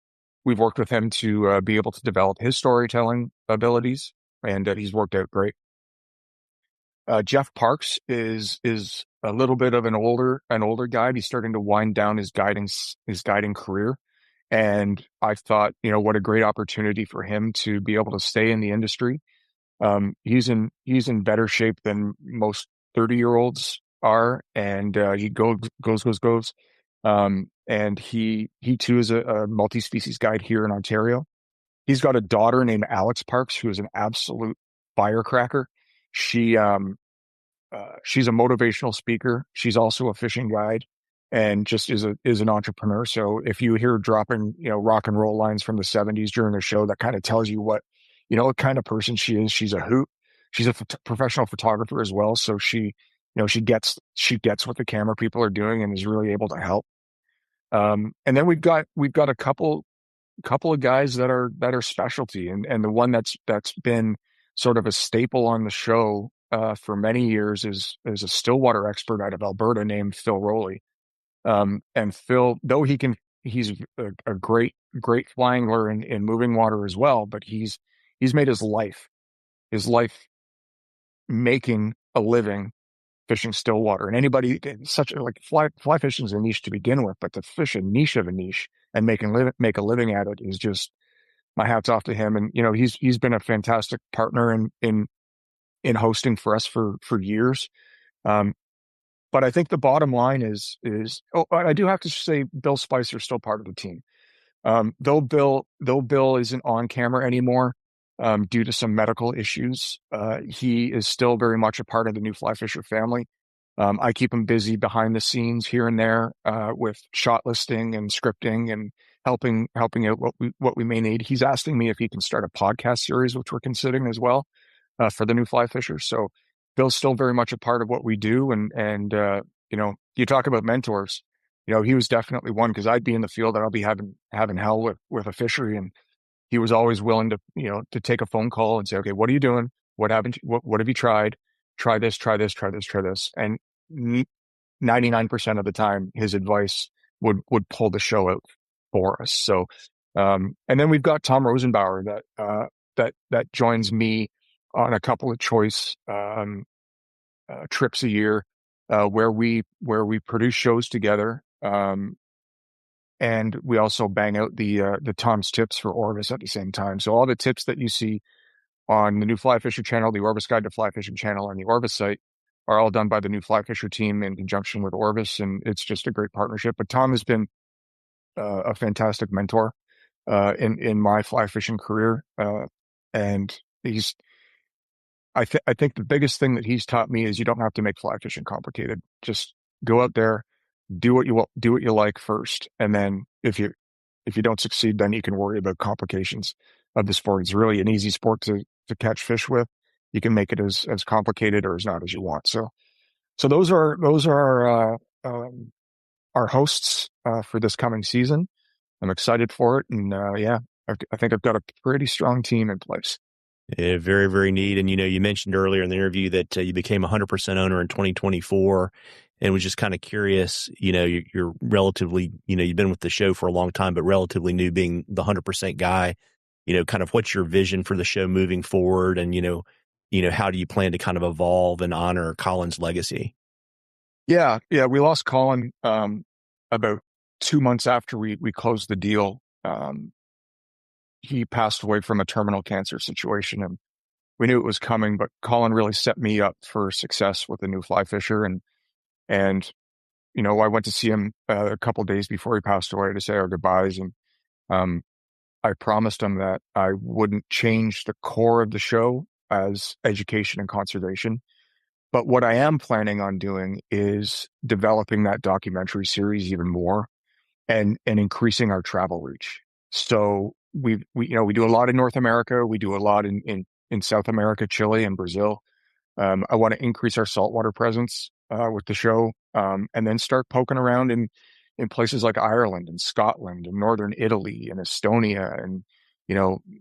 We've worked with him to be able to develop his storytelling abilities, and he's worked out great. Jeff Parks is a little bit of an older guide. He's starting to wind down his guiding career, and I thought, what a great opportunity for him to be able to stay in the industry. He's in better shape than most 30-year-olds are, and he goes. And he too is a multi-species guide here in Ontario. He's got a daughter named Alex Parks, who is an absolute firecracker. She's a motivational speaker. She's also a fishing guide, and just is an entrepreneur. So if you hear her dropping, rock and roll lines from the '70s during a show, that kind of tells you what kind of person she is. She's a hoot. She's a professional photographer as well. So she gets what the camera people are doing and is really able to help. And then we've got a couple of guys that are specialty, and the one that's been sort of a staple on the show for many years is a stillwater expert out of Alberta named Phil Rowley. And Phil, though he's a great fly angler in moving water as well, but he's made his life making a living fishing stillwater. And anybody, fly fishing is a niche to begin with, but to fish a niche of a niche and make a living at it is just, my hat's off to him. And he's been a fantastic partner in hosting for us for years. But I think the bottom line is I do have to say Bill Spicer's still part of the team. Though Bill isn't on camera anymore, due to some medical issues, he is still very much a part of the New Fly Fisher family. I keep him busy behind the scenes here and there, with shot listing and scripting and helping out what we may need. He's asking me if he can start a podcast series, which we're considering as well, for the New Fly Fisher. So Bill's still very much a part of what we do. And you talk about mentors, he was definitely one, because I'd be in the field and I'll be having hell with a fishery, and he was always willing to take a phone call and say, okay, what are you doing? What haven't you, what have you tried? Try this, try this, try this, try this. And 99% of the time, his advice would pull the show out for us. So, and then we've got Tom Rosenbauer that joins me on a couple of choice trips a year, where we produce shows together. And we also bang out the Tom's tips for Orvis at the same time. So all the tips that you see on the New Fly Fisher channel, the Orvis Guide to Fly Fishing channel, and the Orvis site are all done by the New Fly Fisher team in conjunction with Orvis, and it's just a great partnership. But Tom has been a fantastic mentor in my fly fishing career, and I think the biggest thing that he's taught me is you don't have to make fly fishing complicated. Just go out there, do what you like first, and then if you don't succeed, then you can worry about complications of the sport. It's really an easy sport to catch fish with. You can make it as complicated or as not as you want. So those are our hosts for this coming season. I'm excited for it, and I think I've got a pretty strong team in place. Yeah, very, very neat. And, you mentioned earlier in the interview that you became 100% owner in 2024, and was just kind of curious, you're relatively, you've been with the show for a long time, but relatively new, being the 100% guy, kind of what's your vision for the show moving forward? And, how do you plan to kind of evolve and honor Colin's legacy? Yeah, yeah, we lost Colin about 2 months after we closed the deal. He passed away from a terminal cancer situation, and we knew it was coming. But Colin really set me up for success with the New Fly Fisher, and I went to see him a couple of days before he passed away to say our goodbyes, and um, I promised him that I wouldn't change the core of the show as education and conservation. But what I am planning on doing is developing that documentary series even more and increasing our travel reach. So we do a lot in North America. We do a lot in South America, Chile and Brazil. I want to increase our saltwater presence with the show, and then start poking around in places like Ireland and Scotland and Northern Italy and Estonia, and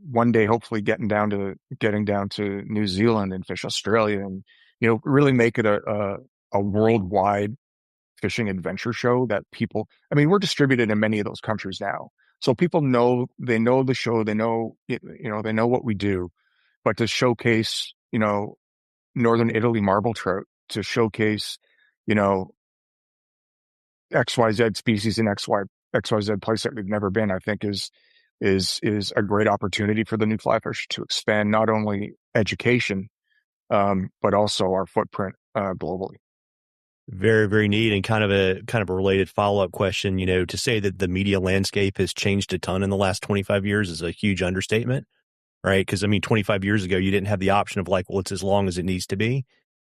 one day hopefully getting down to New Zealand and fish Australia, and really make it a worldwide fishing adventure show that people. I mean, we're distributed in many of those countries now, so people know the show, they know they know what we do, but to showcase Northern Italy marble trout, to showcase, you know, XYZ species in XYZ place that we've never been, I think is a great opportunity for the New Fly Fish to expand not only education, but also our footprint globally. Very, very neat. And kind of a related follow-up question, to say that the media landscape has changed a ton in the last 25 years is a huge understatement, right? Because I mean, 25 years ago, you didn't have the option of like, well, it's as long as it needs to be.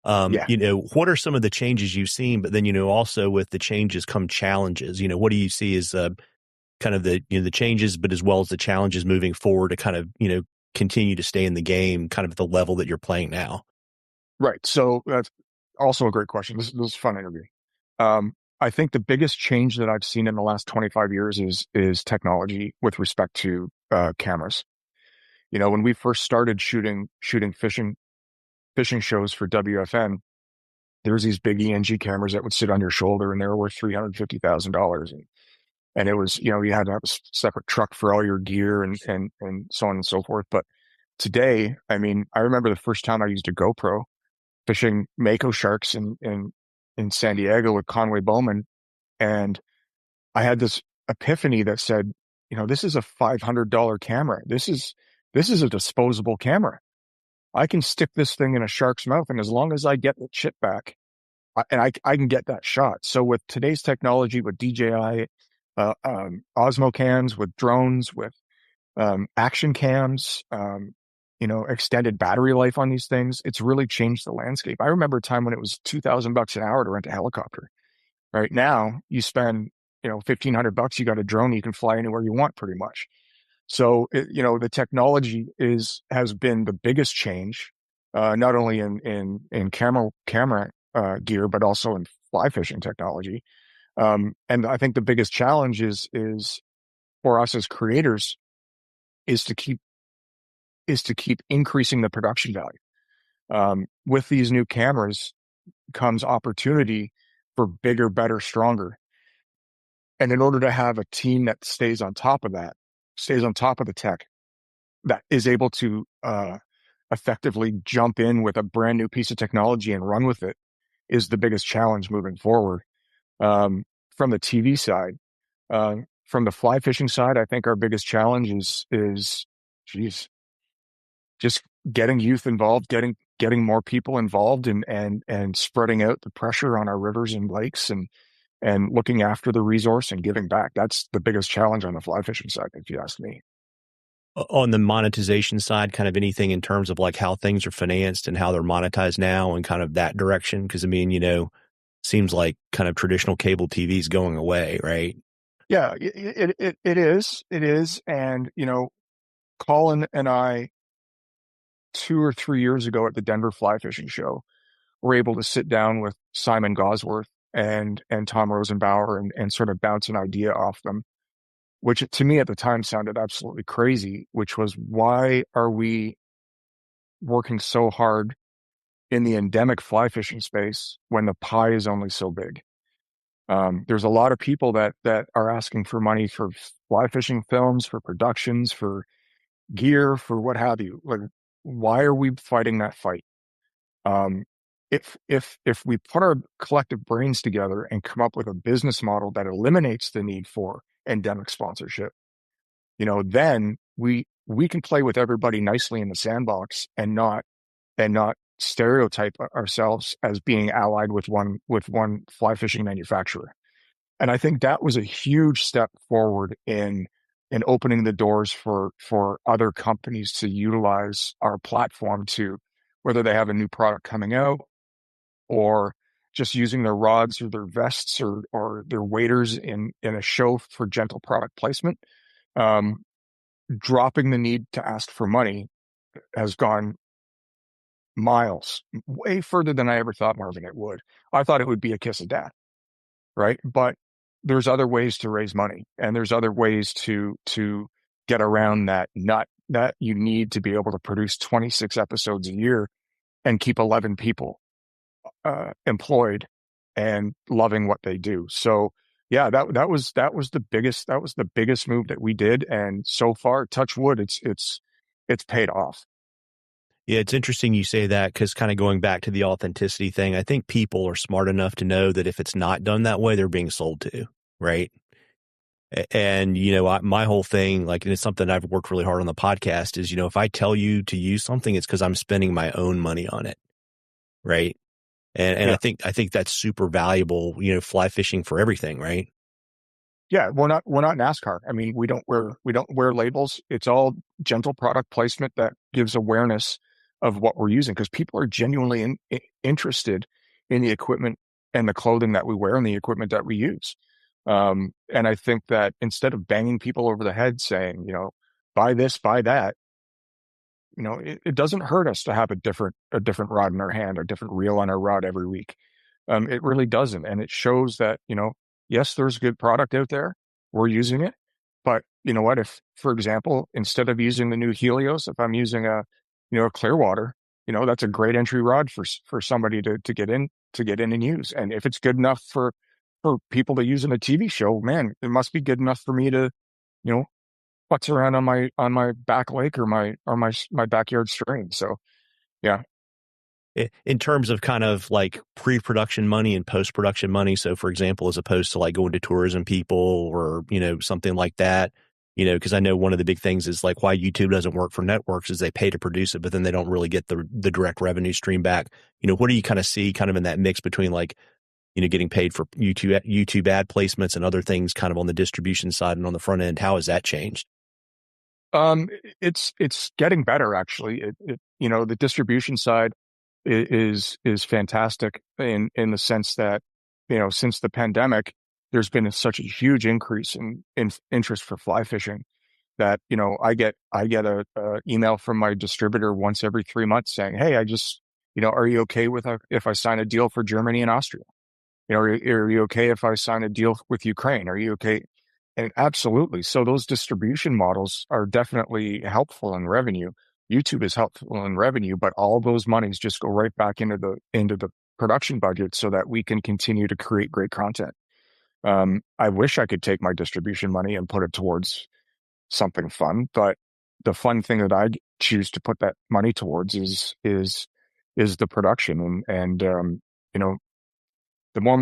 Yeah. What are some of the changes you've seen? But then, also with the changes come challenges. What do you see as kind of the changes, but as well as the challenges moving forward to kind of, continue to stay in the game, kind of at the level that you're playing now? Right. So that's also a great question. This was a fun interview. I think the biggest change that I've seen in the last 25 years is technology with respect to cameras. When we first started shooting fishing shows for WFN, there's these big ENG cameras that would sit on your shoulder, and they were worth $350,000. And it was, you had to have a separate truck for all your gear and so on and so forth. But today, I mean, I remember the first time I used a GoPro fishing mako sharks in San Diego with Conway Bowman. And I had this epiphany that said, this is a $500 camera. This is a disposable camera. I can stick this thing in a shark's mouth, and as long as I get the chip back, I can get that shot. So with today's technology, with DJI, Osmo cams, with drones, with action cams, extended battery life on these things, it's really changed the landscape. I remember a time when it was $2,000 an hour to rent a helicopter. Right now, you spend $1,500, you got a drone, you can fly anywhere you want, pretty much. So the technology has been the biggest change, not only in camera gear, but also in fly fishing technology. And I think the biggest challenge is for us as creators is to keep increasing the production value. With these new cameras comes opportunity for bigger, better, stronger. And in order to have a team that stays on top of the tech, that is able to effectively jump in with a brand new piece of technology and run with it, is the biggest challenge moving forward. From the TV side, from the fly fishing side, I think our biggest challenge is just getting youth involved, getting more people involved, and spreading out the pressure on our rivers and lakes, and looking after the resource and giving back. That's the biggest challenge on the fly fishing side, if you ask me. On the monetization side, kind of anything in terms of like how things are financed and how they're monetized now and kind of that direction? Because I mean, seems like kind of traditional cable TV is going away, right? Yeah, it is. It is. And, Colin and I, 2 or 3 years ago at the Denver Fly Fishing Show, were able to sit down with Simon Gosworth and Tom Rosenbauer and sort of bounce an idea off them, which to me at the time sounded absolutely crazy, which was, why are we working so hard in the endemic fly fishing space when the pie is only so big? There's a lot of people that are asking for money for fly fishing films, for productions, for gear, for what have you. Like, why are we fighting that fight? Um, if we put our collective brains together and come up with a business model that eliminates the need for endemic sponsorship, then we can play with everybody nicely in the sandbox and not stereotype ourselves as being allied with one fly fishing manufacturer. And I think that was a huge step forward in opening the doors for other companies to utilize our platform to, whether they have a new product coming out or just using their rods or their vests or their waders in a show for gentle product placement. Um, Dropping the need to ask for money has gone miles, way further than I ever thought, Marvin, it would. I thought it would be a kiss of death, right? But there's other ways to raise money, and there's other ways to get around that nut that you need to be able to produce 26 episodes a year and keep 11 people employed and loving what they do. So yeah, that was the biggest move that we did, and so far, touch wood, it's paid off. Yeah, it's interesting you say that because kind of going back to the authenticity thing, I think people are smart enough to know that if it's not done that way, they're being sold to, right? And, my whole thing, like, and it's something I've worked really hard on the podcast is, if I tell you to use something, it's because I'm spending my own money on it, right? And Yeah. I think that's super valuable, fly fishing for everything, right? Yeah, we're not NASCAR. I mean, we don't wear labels. It's all gentle product placement that gives awareness of what we're using because people are genuinely interested in the equipment and the clothing that we wear and the equipment that we use. And I think that instead of banging people over the head saying, buy this, buy that, it doesn't hurt us to have a different rod in our hand or different reel on our rod every week. It really doesn't. And it shows that, yes, there's good product out there. We're using it. But you know what? If, for example, instead of using the new Helios, if I'm using a Clearwater, that's a great entry rod for somebody to get in and use. And if it's good enough for people to use in a TV show, man, it must be good enough for me to, you know, putz around on my back lake or my backyard stream. So yeah. In terms of kind of like pre-production money and post-production money. So for example, as opposed to like going to tourism people or, something like that, because I know one of the big things is like why YouTube doesn't work for networks is they pay to produce it, but then they don't really get the direct revenue stream back. What do you kind of see kind of in that mix between like, getting paid for YouTube ad placements and other things kind of on the distribution side and on the front end? How has that changed? Um, it's getting better actually. The distribution side is fantastic in the sense that, since the pandemic, there's been such a huge increase in interest for fly fishing that, I get a email from my distributor once every 3 months saying, "Hey, I just, are you okay with if I sign a deal for Germany and Austria? Are you okay if I sign a deal with Ukraine? Are you okay?" And absolutely. So those distribution models are definitely helpful in revenue. YouTube is helpful in revenue, but all those monies just go right back into the production budget so that we can continue to create great content. I wish I could take my distribution money and put it towards something fun, but the fun thing that I choose to put that money towards is the production and you know the more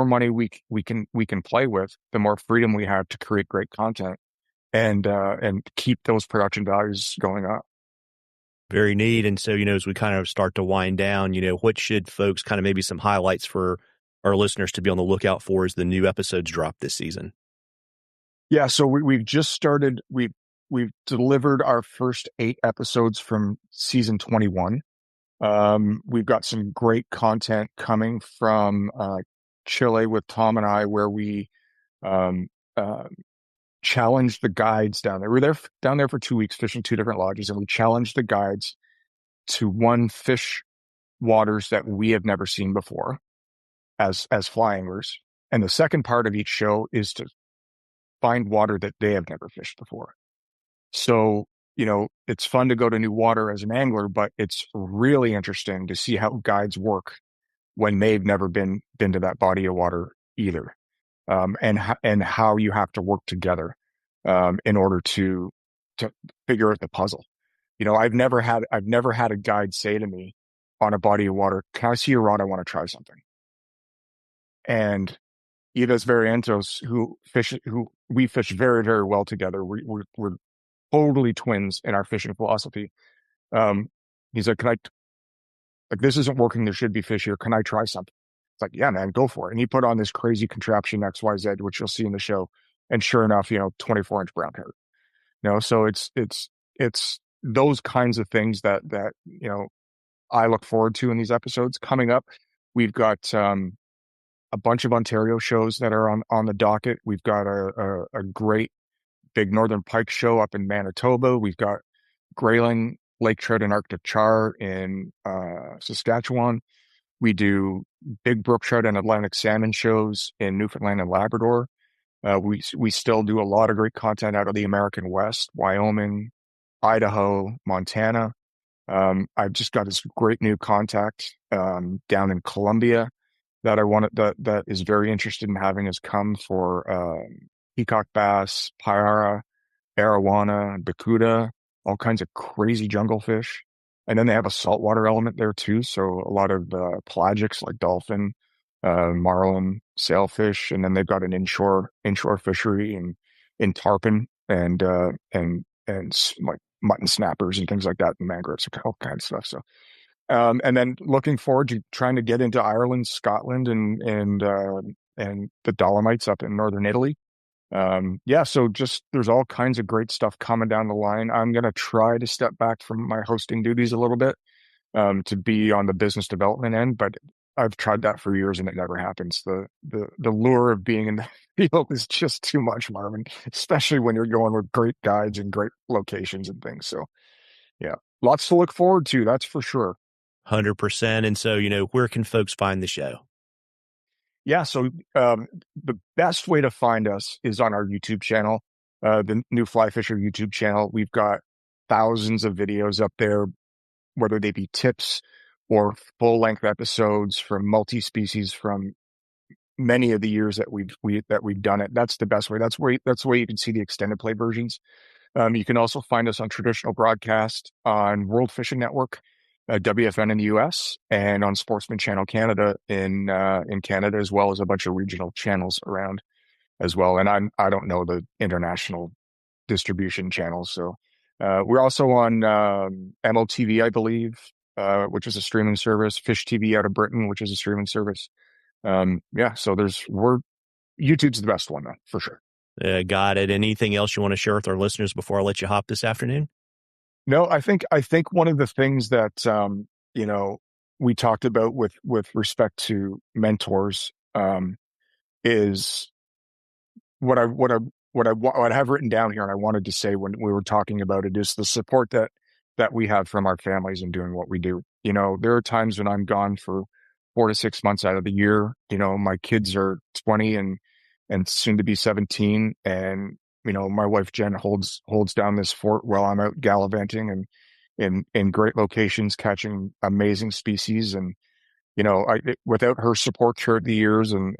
money we can play with, the more freedom we have to create great content and keep those production values going up. Very neat. And so, as we kind of start to wind down, what should folks kind of maybe some highlights for our listeners to be on the lookout for as the new episodes drop this season? Yeah, so we've just started. We've delivered our first 8 episodes from season 21. We've got some great content coming from Chile with Tom and I, where we um, uh, challenged the guides down there. We were down there for 2 weeks fishing 2 different lodges, and we challenged the guides to one fish waters that we have never seen before as fly anglers. And the second part of each show is to find water that they have never fished before. So, it's fun to go to new water as an angler, but it's really interesting to see how guides work when they've never been to that body of water either. And how you have to work together in order to figure out the puzzle. I've never had a guide say to me on a body of water, "Can I see your rod? I want to try something." And Idas Variantos, who we fish very, very well together. We're totally twins in our fishing philosophy. Um, he's like, like, this isn't working. There should be fish here. Can I try something? It's like, yeah, man, go for it. And he put on this crazy contraption XYZ, which you'll see in the show. And sure enough, 24-inch brown hair. So it's those kinds of things that I look forward to in these episodes. Coming up, we've got a bunch of Ontario shows that are on the docket. We've got a great big northern pike show up in Manitoba. We've got grayling, lake trout, and Arctic char in Saskatchewan. We do big brook trout and Atlantic salmon shows in Newfoundland and Labrador. We still do a lot of great content out of the American West, Wyoming, Idaho, Montana. I've just got this great new contact down in Colombia that that is very interested in having us come for peacock bass, payara, arowana, bacuda, all kinds of crazy jungle fish. And then they have a saltwater element there too. So a lot of pelagics like dolphin, marlin, sailfish, and then they've got an inshore fishery in tarpon and like mutton snappers and things like that, and mangroves, all kinds of stuff. So and then looking forward to trying to get into Ireland, Scotland, and the Dolomites up in northern Italy. Yeah, so just there's all kinds of great stuff coming down the line. I'm gonna try to step back from my hosting duties a little bit to be on the business development end, but I've tried that for years and it never happens. The lure of being in the field is just too much, Marvin, especially when you're going with great guides and great locations and things. So yeah, lots to look forward to, that's for sure. 100%. And so, where can folks find the show? Yeah, so the best way to find us is on our YouTube channel, the New Fly Fisher YouTube channel. We've got thousands of videos up there, whether they be tips or full-length episodes from multi-species from many of the years that we've done it. That's the best way. That's the way you can see the extended play versions. You can also find us on traditional broadcast on World Fishing Network, WFN in the US, and on Sportsman Channel Canada in Canada, as well as a bunch of regional channels around as well. And I don't know the international distribution channels. So we're also on MLTV, I believe, which is a streaming service, Fish TV out of Britain, which is a streaming service. Yeah, so YouTube's the best one, though, for sure. Got it. Anything else you want to share with our listeners before I let you hop this afternoon? No, I think one of the things that we talked about with respect to mentors is what I have written down here, and I wanted to say when we were talking about it, is the support that we have from our families in doing what we do. There are times when I'm gone for 4 to 6 months out of the year. My kids are 20 and soon to be 17, and my wife Jen holds down this fort while I'm out gallivanting and in great locations catching amazing species. And without her support throughout the years and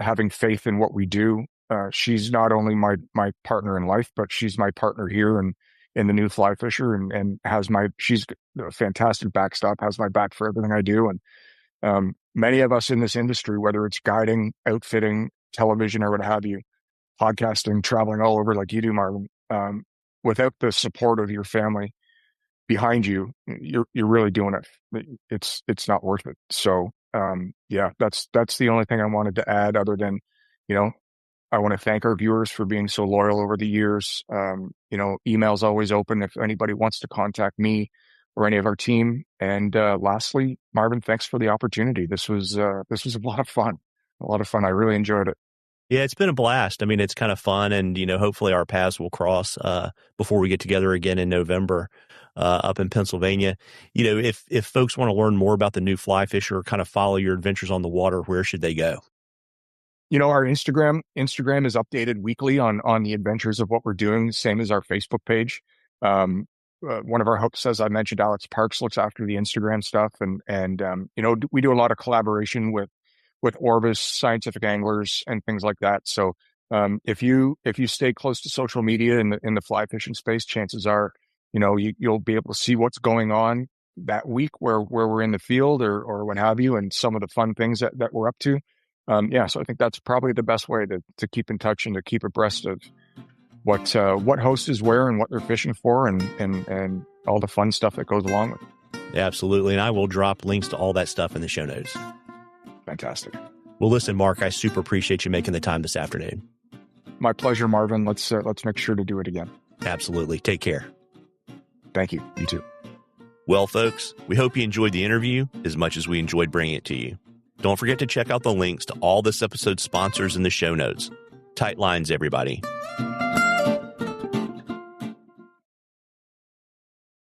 having faith in what we do, she's not only my partner in life, but she's my partner here and in the New Fly Fisher, and she's a fantastic backstop, has my back for everything I do. And many of us in this industry, whether it's guiding, outfitting, television, or what have you, podcasting, traveling all over like you do, Marvin, without the support of your family behind you, you're really doing it. It's not worth it. So yeah, that's the only thing I wanted to add, other than, I want to thank our viewers for being so loyal over the years. Email's always open if anybody wants to contact me or any of our team. And lastly, Marvin, thanks for the opportunity. This was a lot of fun. I really enjoyed it. Yeah, it's been a blast. I mean, it's kind of fun, and hopefully our paths will cross before we get together again in November up in Pennsylvania. If folks want to learn more about the New Fly Fisher or kind of follow your adventures on the water, where should they go? Our Instagram is updated weekly on the adventures of what we're doing, same as our Facebook page. One of our hosts, as I mentioned, Alex Parks, looks after the Instagram stuff, and we do a lot of collaboration with Orbis, Scientific Anglers, and things like that. So if you stay close to social media in the fly fishing space, chances are you'll be able to see what's going on that week where we're in the field or what have you, and some of the fun things that we're up to. So I think that's probably the best way to keep in touch and to keep abreast of what host is where and what they're fishing for and all the fun stuff that goes along with it. Absolutely. And I will drop links to all that stuff in the show notes. Fantastic. Well, listen, Mark, I super appreciate you making the time this afternoon. My pleasure, Marvin. Let's make sure to do it again. Absolutely. Take care. Thank you. You too. Well, folks, we hope you enjoyed the interview as much as we enjoyed bringing it to you. Don't forget to check out the links to all this episode's sponsors in the show notes. Tight lines, everybody.